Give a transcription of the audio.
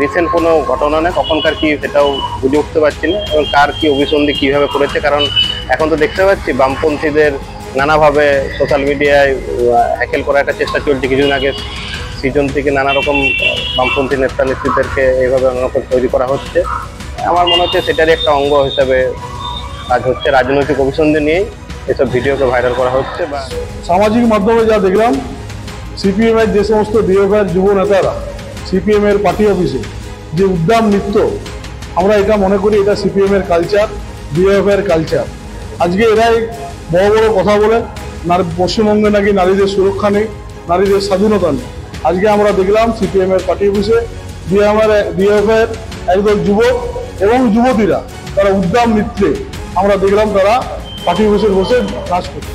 Recent কোনো ঘটনা নেই, কখনকার কি সেটাও বুঝে উঠতে পারছি না, এবং কার কি অভিসন্ধি কীভাবে করেছে। কারণ এখন তো দেখতে পাচ্ছি বামপন্থীদের নানাভাবে সোশ্যাল মিডিয়ায় হ্যাকেল করার একটা চেষ্টা চলছে। কিছুদিন আগে সৃজন থেকে নানা রকম বামপন্থী নেতা নেত্রীদেরকে এইভাবে নানা রকম তৈরি করা হচ্ছে। আমার মনে হচ্ছে সেটারই একটা অঙ্গ হিসাবে কাজ হচ্ছে, রাজনৈতিক অভিসন্ধি নিয়েই এসব ভিডিওকে ভাইরাল করা হচ্ছে। বা সামাজিক মাধ্যমে যা দেখলাম, সিপিএম এর যে সমস্ত ডিএফআইয়ের যুব নেতারা সিপিএম এর পার্টি অফিসে যে উদ্দাম নৃত্য, আমরা এটা মনে করি এটা সিপিএম এর কালচার, ডিএফআইয়ের কালচার। আজকে এরাই বড় বড় কথা বলে পশ্চিমবঙ্গে নাকি নারীদের সুরক্ষা নেই, নারীদের স্বাধীনতা নেই। আজকে আমরা দেখলাম সিপিএম এর পার্টি অফিসে ডিএফআইয়ের একদল যুবক এবং যুবতীরা তারা উদ্দাম নৃত্যে আমরা দেখলাম তারা পার্টি অফিসে বসে নাচ করছে।